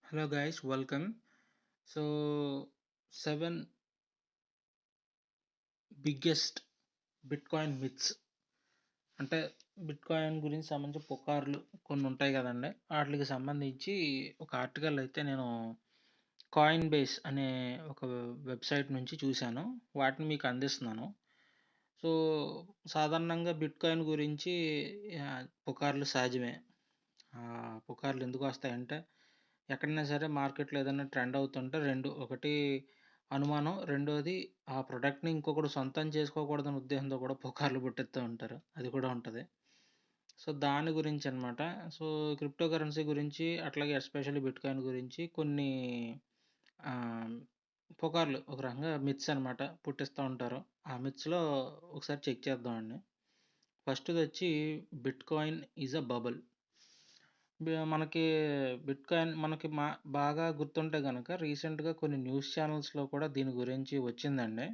Hello guys, welcome. So, seven biggest Bitcoin myths అంటే bitcoin గురించి సంబంధించిన పుకార్లు కొన్ని ఉంటాయి కదండి. వాటికి సంబంధించి ఒక ఆర్టికల్ అయితే నేను కాయిన్ బేస్ అనే ఒక వెబ్సైట్ నుంచి చూశాను. వాటిని మీకు అందిస్తున్నాను. సో, సాధారణంగా బిట్కాయిన్ గురించి పుకార్లు సహజమే. పుకార్లు ఎందుకు వస్తాయంటే ఎక్కడైనా సరే మార్కెట్లో ఏదైనా ట్రెండ్ అవుతుంటే ఒకటి అనుమానం, రెండోది ఆ ప్రొడక్ట్‌ని ఇంకొకడు సొంతం చేసుకోకూడదనే ఉద్దేశంతో కూడా పుకార్లు పుట్టిస్తూ ఉంటారు. అది కూడా ఉంటది. సో, దాని గురించనమాట. సో, క్రిప్టో కరెన్సీ గురించి అట్లాగే ఎస్పెషల్లీ బిట్‌కాయిన్ గురించి కొన్ని ఆహ్, పుకార్లు ఒక రకంగా మిత్స్ అనమాట పుట్టిస్తా ఉంటారు. ఆ మిత్స్‌లో ఒకసారి చెక్ చేద్దామండి. ఫస్ట్‌దొచ్చి బిట్‌కాయిన్ ఈజ్ ఎ బబుల్. మనకి బిట్‌కాయిన్ మనకి బాగా గుర్తుంటే గనక రీసెంట్‌గా కొన్ని న్యూస్ ఛానెల్స్‌లో కూడా దీని గురించి వచ్చిందండి.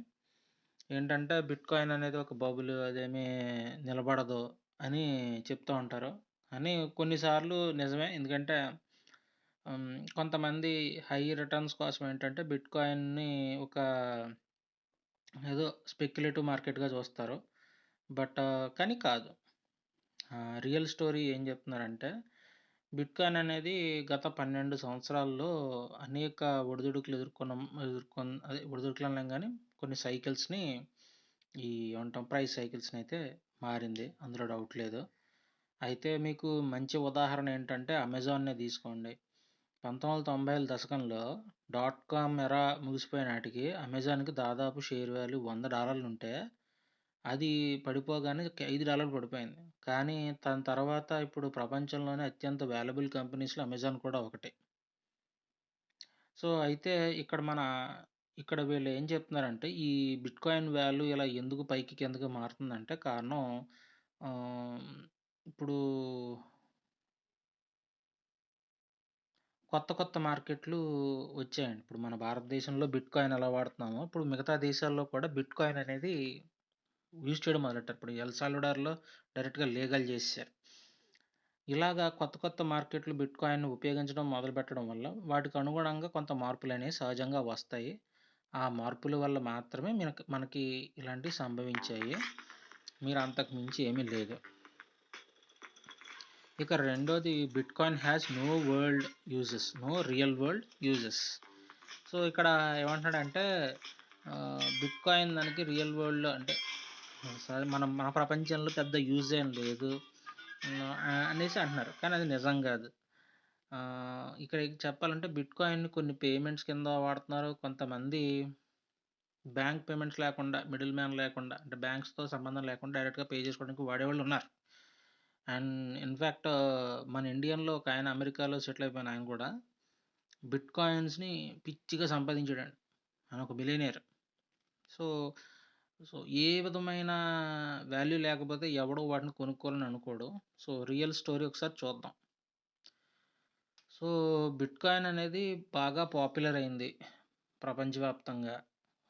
ఏంటంటే బిట్‌కాయిన్ అనేది ఒక బబుల్, అదేమీ నిలబడదు అని చెప్తా ఉంటారు. కానీ కొన్ని సార్లు నిజమే. ఎందుకంటే కొంతమంది హై రిటర్న్స్ కోసం ఏంటంటే బిట్‌కాయిన్‌ని ఒక ఏదో స్పెక్యులేటివ్ మార్కెట్‌గా చూస్తారు. కానీ కాదు. రియల్ స్టోరీ ఏం చెప్తున్నారంటే బిట్‌కాయిన్ అనేది గత 12 సంవత్సరాల్లో అనేక ఒడిదుడుకులు ఒడిదుడుకులు అనలేం గానీ, కొన్ని సైకిల్స్‌ని ఏమంటాం ప్రైస్ సైకిల్స్‌ని అయితే మారింది. అందులో డౌట్ లేదు. అయితే మీకు మంచి ఉదాహరణ ఏంటంటే అమెజాన్‌నే తీసుకోండి. 1990ల దశకంలో డాట్ కామ్ ఎరా ముగిసిపోయే నాటికి అమెజాన్‌కి దాదాపు షేర్ వాల్యూ $100 ఉంటే అది పడిపోగానే $5 పడిపోయింది. కానీ దాని తర్వాత ఇప్పుడు ప్రపంచంలోనే అత్యంత వాల్యుబుల్ కంపెనీస్‌లో అమెజాన్ కూడా ఒకటి. సో, అయితే ఇక్కడ వీళ్ళు ఏం చెప్తున్నారంటే, ఈ బిట్‌కాయిన్ వాల్యూ ఇలా ఎందుకు పైకి కిందకి మారుతుందంటే కారణం ఆహ్, ఇప్పుడు కొత్త కొత్త మార్కెట్లు వచ్చాయండి. ఇప్పుడు మన భారతదేశంలో బిట్‌కాయిన్ ఎలా వాడుతున్నామో, ఇప్పుడు మిగతా దేశాల్లో కూడా బిట్‌కాయిన్ అనేది యూజ్ చేయడం మొదలెట్టారు. ఇప్పుడు ఎల్ సాల్వడార్‌లో డైరెక్ట్‌గా లీగల్ చేసేసారు. ఇలాగా కొత్త కొత్త మార్కెట్లు బిట్‌కాయిన్‌ని ఉపయోగించడం మొదలుపెట్టడం వల్ల, వాటికి అనుగుణంగా కొంత మార్పులనేవి సహజంగా వస్తాయి. ఆ మార్పుల వల్ల మాత్రమే మనకి ఇలాంటివి సంభవించాయి. మీరు అంతకు మించి ఏమీ లేదు. ఇక రెండోది bitcoin has no real world uses. So, ఇక్కడ ఏమంటున్నాడంటే బిట్‌కాయిన్ దానికి రియల్ వరల్డ్‌లో అంటే సరే మన ప్రపంచంలో పెద్ద యూజ్ ఏం లేదు. అనేసి అంటున్నారు. కానీ అది నిజం గాదు. ఇక్కడ చెప్పాలంటే బిట్‌కాయిన్‌ని కొన్ని పేమెంట్స్ కింద వాడుతున్నారు. కొంతమంది బ్యాంక్ పేమెంట్స్ లేకుండా, మిడిల్ మ్యాన్ లేకుండా అంటే బ్యాంక్స్‌తో సంబంధం లేకుండా డైరెక్ట్‌గా పే చేసుకోవడానికి వాడేవాళ్ళున్నారు. అండ్ ఇన్‌ఫాక్ట్ మన ఇండియన్‌లో ఒకాయన అమెరికాలో సెటిల్ అయిపోయిన ఆయన కూడా బిట్‌కాయిన్స్‌ని పిచ్చిగా సంపాదించాడండి. ఆయన ఒక బిలియనీర్. సో, సో ఏ విధమైన వాల్యూ లేకపోతే ఎవడు వాటిని కొనుక్కోవాలని అనుకోడు. సో, రియల్ స్టోరీ ఒకసారి చూద్దాం. సో, బిట్‌కాయిన్ అనేది బాగా పాపులర్ అయింది ప్రపంచవ్యాప్తంగా.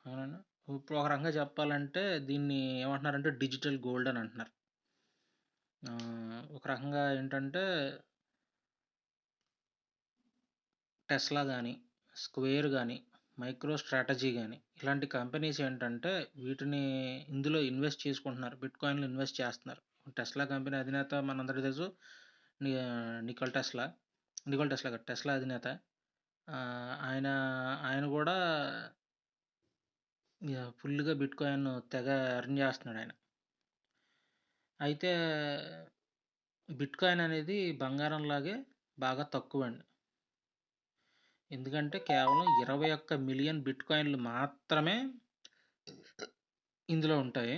అవునండి. ఇప్పుడు ఒక రకంగా చెప్పాలంటే దీన్ని ఏమంటున్నారంటే డిజిటల్ గోల్డ్ అని అంటున్నారు. ఒక రకంగా ఏంటంటే టెస్లా గానీ, స్క్వేర్ గానీ, మైక్రో స్ట్రాటజీ గానీ ఇలాంటి కంపెనీస్ ఏంటంటే ఇందులో ఇన్వెస్ట్ చేసుకుంటున్నారు. బిట్‌కాయిన్‌లో ఇన్వెస్ట్ చేస్తున్నారు. టెస్లా కంపెనీ అధినేత మనందరికీ తెలుసు. ని నికోల్ టెస్లా. నికోల్ టెస్లా కాదు. టెస్లా అధినేత. ఆయన ఆయన గూడా ఫుల్‌గా బిట్‌కాయిన్ తెగ ఎర్న్ చేస్తున్నాడాయన. అయితే బిట్‌కాయిన్ అనేది బంగారంలాగే బాగా తక్కువండి. ఎందుకంటే కేవలం 21,000,000 బిట్‌కాయిన్‌లు మాత్రమే ఇందులో ఉంటాయి.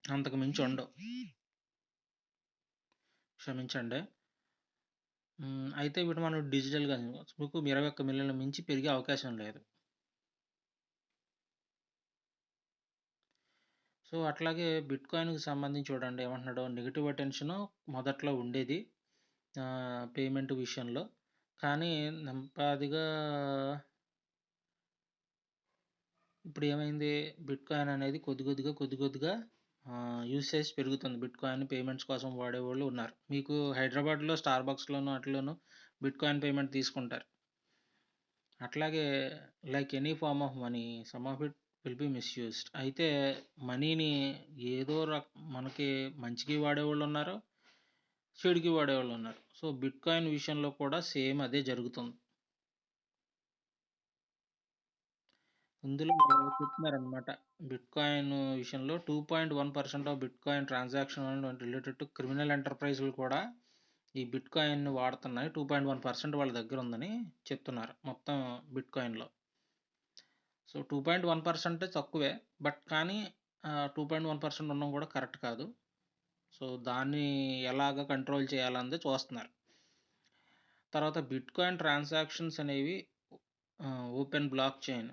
అంతకు మించి ఉండవు. క్షమించండి. అయితే వీటిని మనం డిజిటల్‌గా మీకు 21,000,000 మించి పెరిగే అవకాశం లేదు. సో, అట్లాగే బిట్‌కాయిన్‌కి సంబంధించి చూడండి ఏమంటున్నాడో నెగెటివ్ అటెన్షను మొదట్లో ఉండేది. పేమెంట్ విషయంలో. కానీ నెమ్మదిగా ఇప్పుడేమైంది బిట్‌కాయిన్ అనేది కొద్ది కొద్దిగా యూసేజ్ పెరుగుతుంది. బిట్‌కాయిన్ పేమెంట్స్ కోసం వాడేవాళ్ళు ఉన్నారు. మీకు హైదరాబాద్‌లో స్టార్‌బక్స్‌లోను ఆటిలోను బిట్‌కాయిన్ పేమెంట్ తీసుకుంటారు. అట్లాగే like any form of money some of it will be misused. అయితే మనీని ఏదో మనకి మంచికి వాడేవాళ్ళున్నారు, చెడుకి వాడేవాళ్ళున్నారు. సో, బిట్‌కాయిన్ విషయంలో కూడా సేమ్ అదే జరుగుతుంది. ఇందులో చెప్తున్నారనమాట. బిట్‌కాయిన్ విషయంలో 2.1% of bitcoin transaction related to criminal ఎంటర్‌ప్రైజులు కూడా ఈ బిట్‌కాయిన్‌ని వాడుతున్నాయి. 2.1% వాళ్ళ దగ్గర ఉందని చెప్తున్నారు మొత్తం బిట్‌కాయిన్‌లో. సో, 2.1% తక్కువే. బట్ కానీ 2.1% ఉండడం కూడా కరెక్ట్ కాదు. సో, దాన్ని ఎలాగ కంట్రోల్ చేయాలన్నది చూస్తున్నారు. తర్వాత బిట్‌కాయిన్ ట్రాన్సాక్షన్స్ అనేవి ఓపెన్ బ్లాక్ చైన్.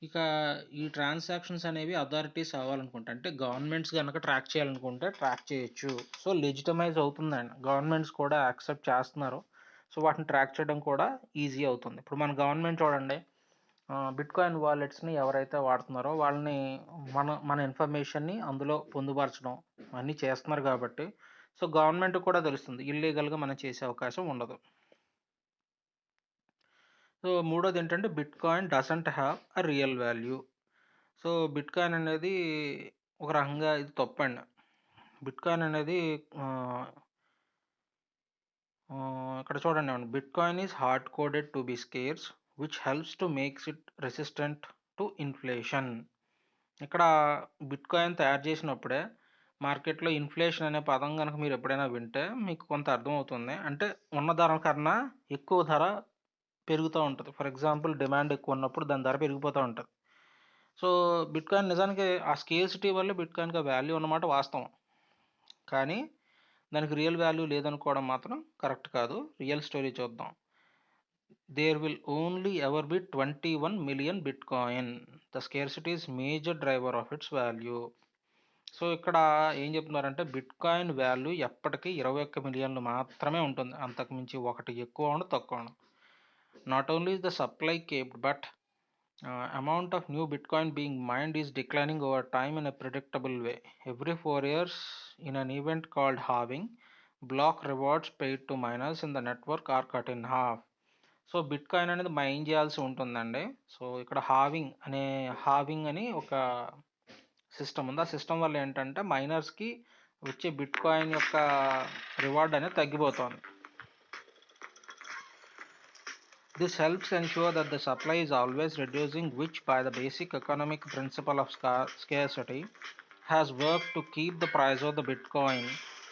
ఇక ఈ ట్రాన్సాక్షన్స్ అనేవి అథారిటీస్ అవ్వాలనుకుంటే అంటే గవర్నమెంట్స్ గనక ట్రాక్ చేయాలనుకుంటే ట్రాక్ చేయొచ్చు. సో, లెజిటిమైజ్ అవుతుందండి. గవర్నమెంట్స్ కూడా యాక్సెప్ట్ చేస్తున్నారు. సో, వాటిని ట్రాక్ చేయడం కూడా ఈజీ అవుతుంది. ఇప్పుడు మన గవర్నమెంట్ చూడండి, బిట్‌కాయిన్ వాలెట్స్‌ని ఎవరైతే వాడుతున్నారో వాళ్ళని మన మన ఇన్ఫర్మేషన్‌ని అందులో పొందుపరచడం అన్నీ చేస్తున్నారు కాబట్టి, సో, గవర్నమెంట్‌కి కూడా తెలుస్తుంది. ఇల్లీగల్‌గా మనం చేసే అవకాశం ఉండదు. సో, మూడోదేంటంటే bitcoin doesn't have a real value. So, bitcoin అనేది ఒక రకంగా ఇది తప్పండి. బిట్‌కాయిన్ అనేది ఆహ్, ఇక్కడ చూడండి bitcoin is hard coded to be scares which helps to makes it resistant to inflation. ఇక్కడ బిట్‌కాయిన్ తయారు చేసినప్పుడే మార్కెట్‌లో ఇన్‌ఫ్లేషన్ అనే పదం గనక మీరు ఎప్పుడైనా వింటే మీకు కొంత అర్థమవుతుంది. అంటే ఉన్న ధర కన్నా ఎక్కువ ధర పెరుగుతా ఉంటది. ఫర్ ఎగ్జాంపుల్ డిమాండ్ ఎక్కువ ఉన్నప్పుడు దాని ధర పెరిగిపోతా ఉంటది. సో, బిట్‌కాయిన్ నిజానికి ఆ స్కేర్సిటీ వల్లే బిట్‌కాయిన్‌కి ఆ వాల్యూ ఉన్నమాట వాస్తవం. కానీ దానికి రియల్ వాల్యూ లేదనుకోవడం మాత్రం కరెక్ట్ కాదు. రియల్ స్టోరీ చూద్దాం. There will only ever be 21,000,000 bitcoin. The scarcity is major driver of its value. So, ఇక్కడ ఏం చెప్తున్నారంటే బిట్‌కాయిన్ వాల్యూ ఎప్పటికీ 21,000,000 మాత్రమే ఉంటుంది. అంతకు మించి ఒకటి ఎక్కువ ఉండదు, తక్కువ ఉండదు. Not only is the supply capped but amount of new bitcoin being mined is declining over time in a predictable way. Every 4 years, in an event called halving, block rewards paid to miners in the network are cut in half. So bitcoin అనేది mine చేయాల్సి ఉంటుందండి. So ఇక్కడ having అని ఒక system ఉంది. ఆ system వల్ల ఏంటంటే మైనర్స్కి వచ్చే బిట్కాయిన్ యొక్క రివార్డ్ అనేది తగ్గిపోతుంది. This helps ensure that the supply is always reducing, which, by the basic economic principle of scarcity, has worked to keep the price of the Bitcoin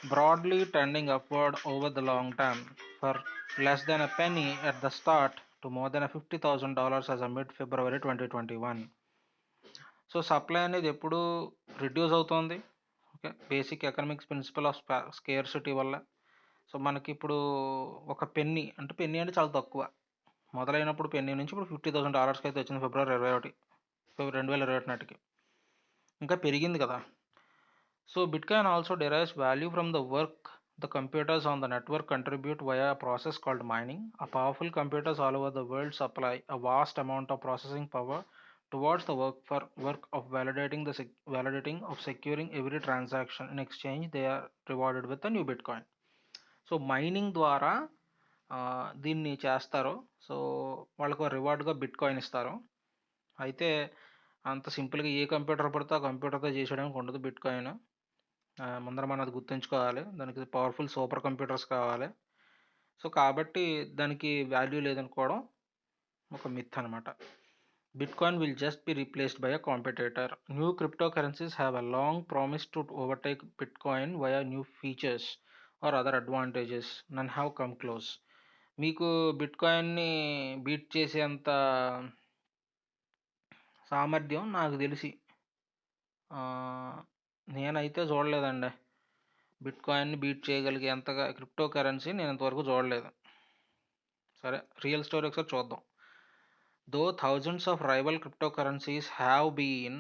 broadly trending upward over the long term, for less than a penny at the start to more than $50,000 as of mid-February 2021. So supply అనేది ఎప్పుడు reduce అవుతుంది. Okay, basic economics principle of scarcity వల్ల. So మనకి ఇప్పుడు ఒక Penney అంటే చాలా తక్కువ మొదలైనప్పుడు పెన్నీ నుంచి ఇప్పుడు $50,000 అయితే వచ్చింది ఫిబ్రవరి 2021 నాటికి. ఇంకా పెరిగింది కదా. So bitcoin also derives value from the work the computers on the network contribute via a process called mining. A powerful computers all over the world supply a vast amount of processing power towards the work of validating of securing every transaction. In exchange, they are rewarded with a new Bitcoin. So mining ద్వారా దీన్ని చేస్తారు. So వాళ్ళకు రివార్డ్గా bitcoin ఇస్తారు. అయితే అంత సింపుల్గా ఏ computer పడితే ఆ కంప్యూటర్తో చేసేయడానికి ఉండదు బిట్కాయిన్. ముందర మనం అది గుర్తుంచుకోవాలి. దానికి పవర్ఫుల్ సూపర్ కంప్యూటర్స్ కావాలి. సో కాబట్టి దానికి వాల్యూ లేదనుకోవడం ఒక మిత్ అనమాట. Bitcoin will just be replaced by a competitor. New cryptocurrencies have a long promise to overtake Bitcoin via new features or other advantages. None have come close. మీకు బిట్కాయిన్ని beat చేసేంత సామర్థ్యం నాకు తెలిసి నేనైతే చూడలేదండి. బిట్కాయిన్ని బీట్ చేయగలిగే అంతగా క్రిప్టో కరెన్సీ నేను ఇంతవరకు చూడలేదు. సరే, రియల్ స్టోరీ ఒకసారి చూద్దాం. Though thousands of rival cryptocurrencies have been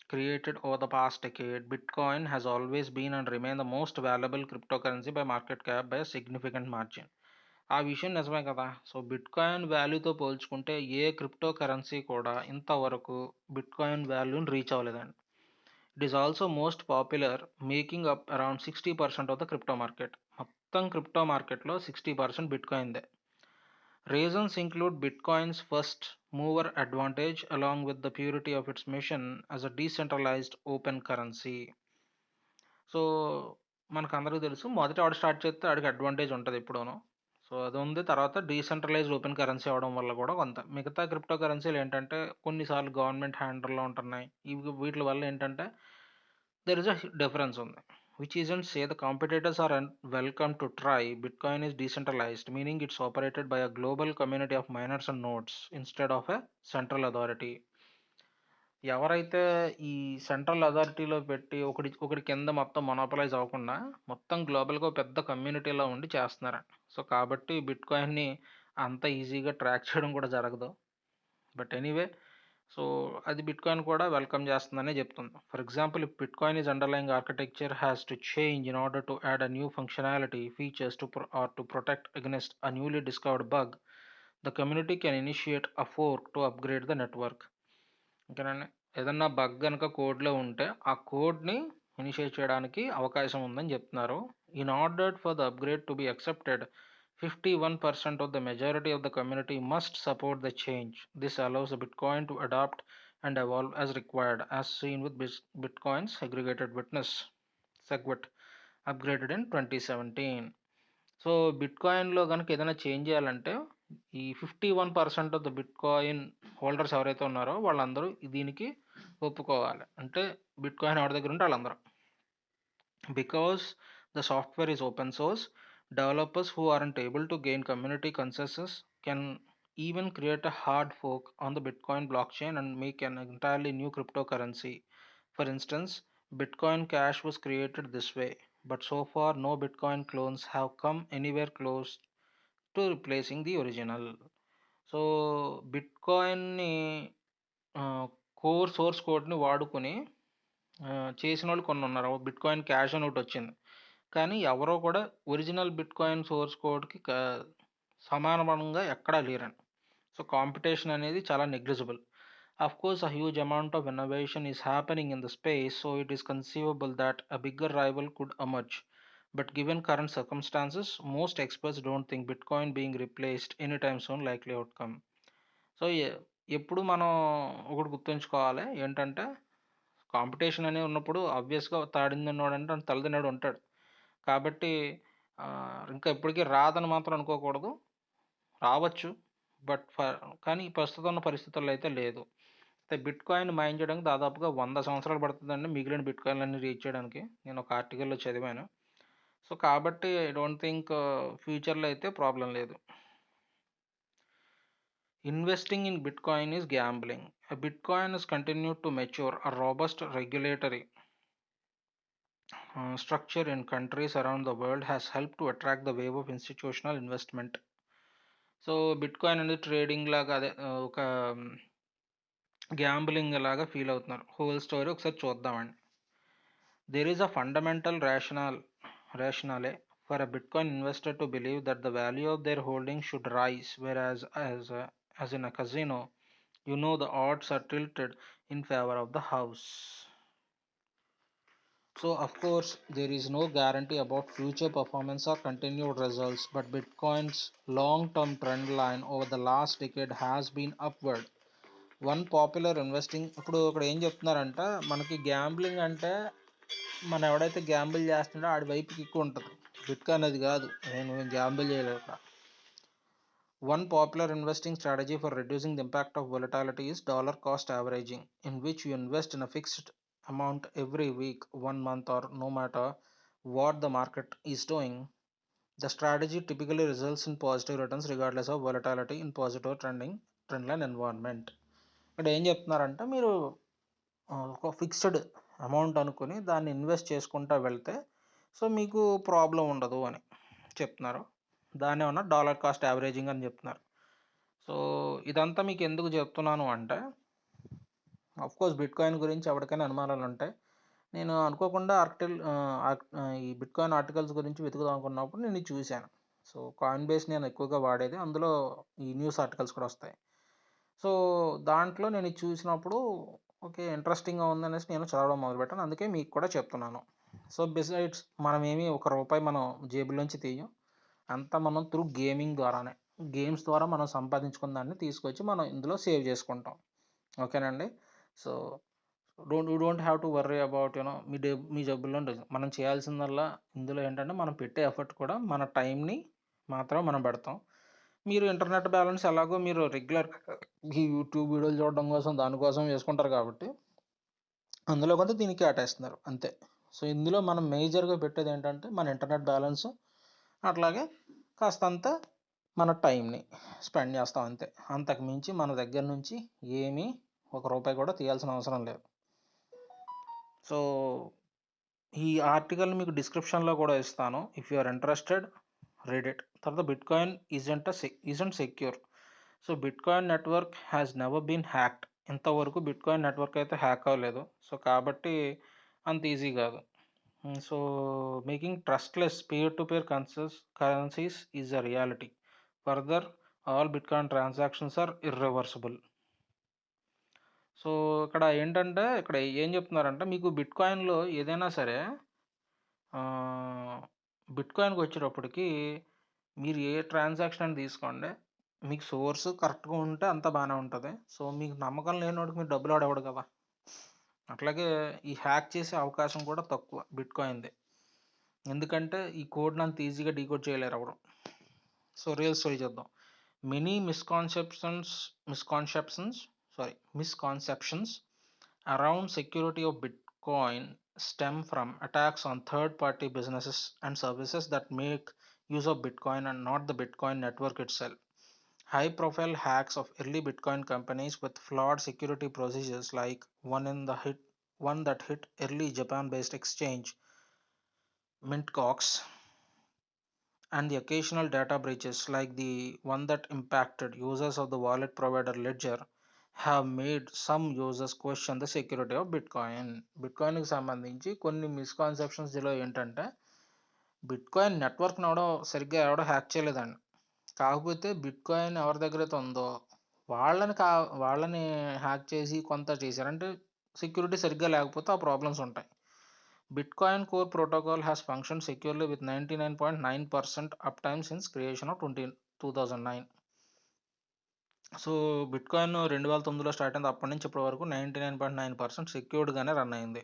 created over the past decade, Bitcoin has always been and remain the most valuable cryptocurrency by market cap by a significant margin. ఆ విషయం నిజమే కదా! So, bitcoin వాల్యూతో పోల్చుకుంటే ఏ crypto currency కూడా ఇంతవరకు bitcoin వాల్యూని reach అవ్వలేదండి. It is also most popular, making up around 60% of the crypto market. మొత్తం క్రిప్టో మార్కెట్‌లో 60% బిట్‌కాయిన్‌దే. Reasons include Bitcoin's first mover advantage along with the purity of its mission as a decentralized open currency. So, మనకందరికి తెలుసు మొదట వాడు start చేస్తే ఆడికి advantage ఉంటది ఎప్పుడూను. So, అదుంది. తర్వాత డీసెంట్రలైజ్డ్ ఓపెన్ కరెన్సీ అవ్వడం వల్ల కూడా కొంత. మిగతా క్రిప్టో కరెన్సీలేంటంటే కొన్నిసార్లు గవర్నమెంట్ హ్యాండల్‌లో ఉంటున్నాయి. వీట్లి వల్ల ఏంటంటే there is a difference ఉంది. Which isn't say the competitors are welcome to try. Bitcoin is decentralized, meaning it's operated by a global community of miners and nodes instead of a central authority. ఎవరైతే ఈ central అథారిటీలో పెట్టి ఒకడి కింద మొత్తం మొనోపలైజ్ అవ్వకుండా మొత్తం గ్లోబల్‌గా పెద్ద కమ్యూనిటీలో ఉండి చేస్తున్నారండి. సో, కాబట్టి బిట్‌కాయిన్‌ని అంత ఈజీగా ట్రాక్ చేయడం కూడా జరగదు. బట్ ఎనీవే, సో, అది బిట్‌కాయిన్ కూడా వెల్కమ్ చేస్తుందనే చెప్తుంది. For example, if bitcoin is underlying architecture has to change in order to add a new functionality, features to protect against a newly discovered bug, the community can initiate a fork to upgrade the network. ఓకేనండి. ఏదన్నా bug గనక కోడ్‌లో ఉంటే, ఆ కోడ్‌ని initiate చేయడానికి అవకాశం ఉందని చెప్తున్నారు. In order for the upgrade to be accepted, 51% of the majority of the community must support the change. This allows the Bitcoin to adapt and evolve as required, as seen with Bitcoin's aggregated witness SegWit upgraded in 2017. So, బిట్‌కాయిన్‌లో గనుక ఏదైనా change చేయాలంటే ఈ 51% of the bitcoin holders ఎవరైతే ఉన్నారో వాళ్ళందరూ దీనికి ఒప్పుకోవాలి. అంటే బిట్‌కాయిన్ ఎవరి దగ్గర ఉంటే ఆళ్ళందరూ. Because the software is open source, developers who aren't able to gain community consensus can even create a hard fork on the Bitcoin blockchain and make an entirely new cryptocurrency. For instance, Bitcoin Cash was created this way, but so far no Bitcoin clones have come anywhere close to replacing the original. So, బిట్‌కాయిన్‌ని core source కోడ్‌ని వాడుకొని చేసినోళ్ళు కొన్నున్నారు. Bitcoin cash అని ఒకటొచ్చింది. కానీ ఎవరో కూడా original bitcoin source కోడ్‌కి సమానమంగా ఎక్కడా లేరండి. So, competition అనేది చాలా negligible. Course, a huge amount of innovation is happening in the space, so it is conceivable that a bigger rival could emerge. But given current circumstances, most experts don't think Bitcoin being replaced anytime soon likely outcome. So, ఎప్పుడు మనం ఒకటి గుర్తుంచుకోవాలి ఏంటంటే, competition అనేది ఉన్నప్పుడు ఆబ్వియస్‌గా తాడిని తిన్నోడంటే తల తిన్నోడు ఉంటాడు. కాబట్టి ఇంకా ఎప్పటికి రాదని మాత్రం అనుకోకూడదు. రావచ్చు. బట్ కానీ ప్రస్తుతం ఉన్న పరిస్థితుల్లో అయితే లేదు. అయితే బిట్‌కాయిన్ మైన్ చేయడానికి దాదాపుగా 100 సంవత్సరాలు పడుతుందండి మిగిలిన బిట్‌కాయిన్‌లన్నీ రీచ్ చేయడానికి. నేను ఒక ఆర్టికల్‌లో చదివాను. సో, కాబట్టి ఐ డోంట్ థింక్ ఫ్యూచర్‌లో అయితే ప్రాబ్లమ్ లేదు. Investing in Bitcoin is gambling. Bitcoin has continued to mature. A robust regulatory structure in countries around the world has helped to attract the wave of institutional investment. So, bitcoin అనేది trading లాగా అదే ఒక gambling లాగా feel అవుతున్నారు. Whole story ఒకసారి చూద్దామండి. There is a fundamental rationale for a Bitcoin investor to believe that the value of their holdings should rise, whereas as in a casino, you know the odds are tilted in favor of the house. So, of course, there is no guarantee about future performance or continued results, but Bitcoin's long-term trend line over the last decade has been upward. One popular investing ఇప్పుడు ఇక్కడ ఏం చెప్తున్నారంటే మనకి gambling అంటే మనం ఎవడైతే Gamble చేస్తున్నాడో ఆడి వైపుకి ఎక్కువ ఉంటుంది. బిట్కాయిన్ అది కాదు. నేను గ్యాంబుల్ చేయలేదు ఇక్కడ. One popular investing strategy for reducing the impact of volatility is dollar cost averaging, in which you invest in a fixed amount every week, 1 month, or no matter what the market is doing. The strategy typically results in positive returns regardless of volatility in positive trendline environment. ఇక్కడ ఏం చెప్తున్నారంటే మీరు ఒక fixed amount అనుకుని దాన్ని invest చేసుకుంటూ వెళ్తే so మీకు ప్రాబ్లం ఉండదు అని చెప్తున్నారు. దాన్ని ఏమన్నా డాలర్ కాస్ట్ యావరేజింగ్ అని చెప్తున్నారు. సో, ఇదంతా మీకు ఎందుకు చెప్తున్నాను అంటే కోర్స్ బిట్కాయిన్ గురించి ఎవరికైనా అనుమానాలు ఉంటాయి. నేను అనుకోకుండా ఈ బిట్కాయిన్ ఆర్టికల్స్ గురించి వెతుకుదాం అనుకున్నప్పుడు నేను ఇది చూశాను. సో కాయిన్ బేస్ నేను ఎక్కువగా వాడేది, అందులో ఈ న్యూస్ ఆర్టికల్స్ కూడా వస్తాయి. సో దాంట్లో నేను ఇది చూసినప్పుడు ఓకే ఇంట్రెస్టింగ్గా ఉందనేసి నేను చదవడం మొదలుపెట్టాను, అందుకే మీకు కూడా చెప్తున్నాను. సో బిసైడ్స్ మనం ఏమి ₹1 మనం జేబులోంచి తీయం, అంతా మనం త్రూ గేమింగ్ ద్వారానే, గేమ్స్ ద్వారా మనం సంపాదించుకున్న దాన్ని తీసుకొచ్చి మనం ఇందులో సేవ్ చేసుకుంటాం. ఓకేనండి. So you don't have to worry about మీ జబ్బుల్లో ఉండదు. మనం చేయాల్సిందల్లా ఇందులో ఏంటంటే మనం పెట్టే ఎఫర్ట్ కూడా మన టైంని మాత్రం మనం పెడతాం. మీరు ఇంటర్నెట్ బ్యాలెన్స్ ఎలాగో మీరు రెగ్యులర్ ఈ యూట్యూబ్ వీడియోలు చూడడం కోసం దానికోసం వేసుకుంటారు కాబట్టి అందులో కొంత దీనికి కేటాయిస్తున్నారు అంతే. సో ఇందులో మనం మేజర్గా పెట్టేది ఏంటంటే మన ఇంటర్నెట్ బ్యాలెన్స్, అట్లాగే కాస్తంత మన టైంని స్పెండ్ చేస్తాం అంతే. అంతకు మించి మన దగ్గర నుంచి ఏమీ ₹1 కూడా తీయాల్సిన అవసరం లేదు. సో ఈ ఆర్టికల్ మీకు డిస్క్రిప్షన్లో కూడా ఇస్తాను, if you are interested read it. తర్వాత bitcoin isn't secure. So bitcoin network has never been hacked. ఇంతవరకు బిట్కాయిన్ నెట్వర్క్ అయితే హ్యాక్ అవ్వలేదు. సో కాబట్టి అంత ఈజీ కాదు. So making trustless peer to peer currencies is a reality. Further, all Bitcoin transactions are irreversible. So ఇక్కడ ఏంటంటే ఇక్కడ ఏం చెప్తున్నారంటే మీకు బిట్కాయిన్లో ఏదైనా సరే బిట్కాయిన్కి వచ్చేటప్పటికి మీరు ఏ ట్రాన్సాక్షన్ అని తీసుకోండి, మీకు సోర్స్ కరెక్ట్గా ఉంటే అంత బాగానే ఉంటుంది. సో మీకు నమ్మకం లేనివాడికి మీరు డబ్బులు ఆడేవాడు కదా. అట్లాగే ఈ హ్యాక్ చేసే అవకాశం కూడా తక్కువ బిట్కాయిన్ది, ఎందుకంటే ఈ కోడ్ని అంత ఈజీగా డీకోడ్ చేయలేరు ఎవరు. సో రియల్ స్టోరీ చూద్దాం. Many misconceptions around security of Bitcoin stem from attacks on third-party businesses and services that make use of Bitcoin and not the Bitcoin network itself. High-profile hacks of early Bitcoin companies with flawed security procedures, like one that hit early Japan-based exchange Mintgox, and the occasional data breaches like the one that impacted users of the wallet provider Ledger, have made some users question the security of Bitcoin. బిట్కాయిన్కి సంబంధించి కొన్ని misconceptions ఇలా ఏంటంటే, bitcoin నెట్వర్క్ని ఎవడో hack చేయలేదండి. కాకపోతే bitcoin ఎవరి దగ్గర అయితే ఉందో వాళ్ళని హ్యాక్ చేసి కొంత చేశారు. అంటే సెక్యూరిటీ సరిగ్గా లేకపోతే ఆ ప్రాబ్లమ్స్ ఉంటాయి. Bitcoin core protocol has functioned securely with 99.9% uptime since creation of 2009. So bitcoin 2009లో స్టార్ట్ అయింది, అప్పటి నుంచి ఇప్పటి వరకు 99.9% సెక్యూర్డ్గానే రన్ అయింది.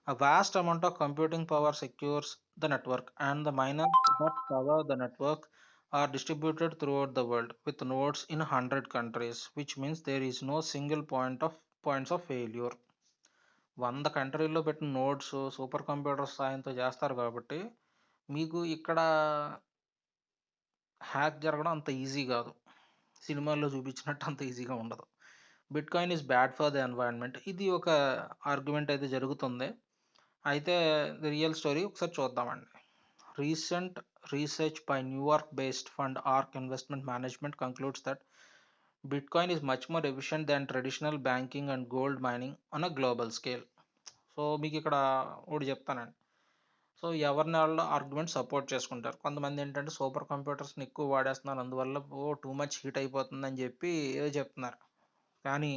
A vast amount of computing power secures the network, and the miners that power the network are distributed throughout the world with nodes in 100 countries, which means there is no single points of failure. 100 కంట్రీల్లో పెట్టిన notes super computer సాయంతో చేస్తారు కాబట్టి మీకు ఇక్కడ hack జరగడం అంత easy కాదు, సినిమాల్లో చూపించినట్టు అంత ఈజీగా ఉండదు. Bitcoin is bad for the environment, ఇది ఒక ఆర్గ్యుమెంట్ అయితే జరుగుతుంది. అయితే రియల్ స్టోరీ ఒకసారి చూద్దామండి. Recent research by New York based fund arc investment management concludes that Bitcoin is much more efficient than traditional banking and gold mining on a global scale. So మీకు ఇక్కడ ఒకటి చెప్తానండి. సో ఎవరిని వాళ్ళు ఆర్గ్యుమెంట్ సపోర్ట్ చేసుకుంటారు. కొంతమంది ఏంటంటే సూపర్ కంప్యూటర్స్ని ఎక్కువ వాడేస్తున్నారు, అందువల్ల టూ మచ్ హీట్ అయిపోతుందని చెప్పి ఏదో చెప్తున్నారు. కానీ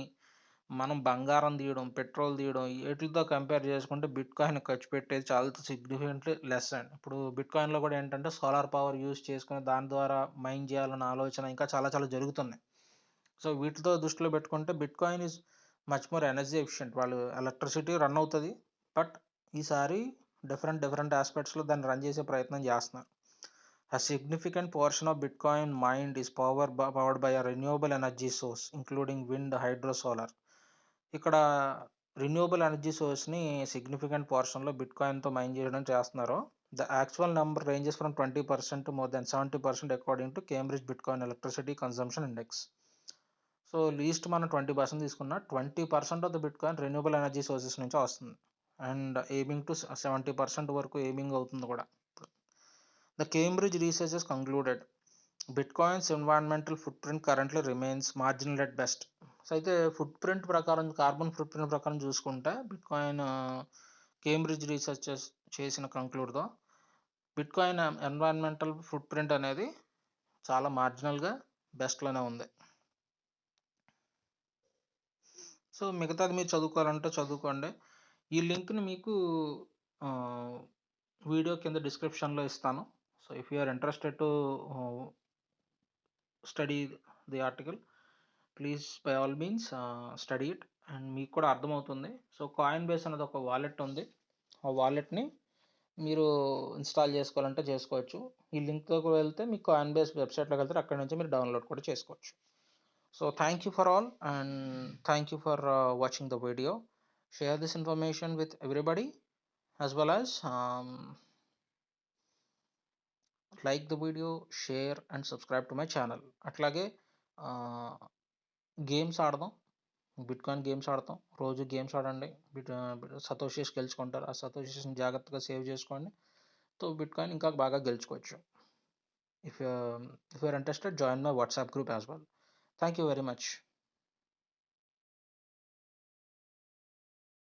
మనం బంగారం తీయడం, పెట్రోల్ తీయడం వీటితో కంపేర్ చేసుకుంటే బిట్కాయిన్ ఖర్చు పెట్టేది చాలా సిగ్నిఫికెంట్లీ లెస్ అండి. ఇప్పుడు బిట్కాయిన్లో కూడా ఏంటంటే సోలార్ పవర్ యూజ్ చేసుకుని దాని ద్వారా మైన్ చేయాలన్న ఆలోచన ఇంకా చాలా చాలా జరుగుతున్నాయి. సో వీటితో దృష్టిలో పెట్టుకుంటే bitcoin is much more energy efficient. వాళ్ళు ఎలక్ట్రిసిటీ రన్ అవుతుంది, బట్ ఈసారి డిఫరెంట్ ఆస్పెక్ట్స్లో దాన్ని రన్ చేసే ప్రయత్నం చేస్తున్నారు. A significant portion of Bitcoin mined is powered by a renewable energy source, including wind, hydro, solar. ఇక్కడ రిన్యూవబుల్ ఎనర్జీ సోర్స్ని సిగ్నిఫికెంట్ పోర్షన్లో బిట్కాయిన్తో మైన్ చేయడం చేస్తున్నారు. The actual number ranges from 20% to more than 70% according to Cambridge bitcoin electricity consumption index. So least మనం 20% తీసుకున్న 20% of the bitcoin renewable energy sources నుంచి వస్తుంది, and aiming to 70% వరకు aiming అవుతుంది కూడా. The Cambridge researchers concluded bitcoins environmental foot print currently remains marginal at best. So అయితే carbon foot print ప్రకారం చూసుకుంటే బిట్కాయిన్ కేంబ్రిడ్జ్ రీసెర్చర్స్ చేసిన కంక్లూడ్తో బిట్‌కాయిన్ ఎన్విరాన్మెంటల్ ఫుట్ ప్రింట్ అనేది చాలా మార్జినల్‌గా బెస్ట్‌లోనే ఉంది. సో, మిగతాది మీరు చదువుకోవాలంటే చదువుకోండి. ఈ లింక్‌ని మీకు వీడియో కింద డిస్క్రిప్షన్‌లో ఇస్తాను. So, if you are interested to study the article, please by all means study it. And మీకు కూడా అర్థమవుతుంది. సో, కాయిన్ బేస్ అనేది ఒక వాలెట్ ఉంది. ఆ వాలెట్‌ని మీరు ఇన్‌స్టాల్ చేసుకోవాలంటే చేసుకోవచ్చు. ఈ లింక్‌లోకి వెళ్తే మీకు కాయిన్ బేస్ వెబ్‌సైట్‌లోకి వెళ్తారు. అక్కడి నుంచి మీరు డౌన్‌లోడ్ కూడా చేసుకోవచ్చు. So thank you for all, and thank you for watching the video. Share this information with everybody, as well as like the video, share and subscribe to my channel. అట్లాగే games ఆడదాం, bitcoin games ఆడతాం. రోజు games ఆడండి. Satoshis గెలుచుకుంటారు. ఆ సతోషీస్‌ని జాగ్రత్తగా save చేసుకోండి. So bitcoin ఇంకా బాగా గెలుచుకోవచ్చు. If you are interested, join my WhatsApp group as well. Thank you very much.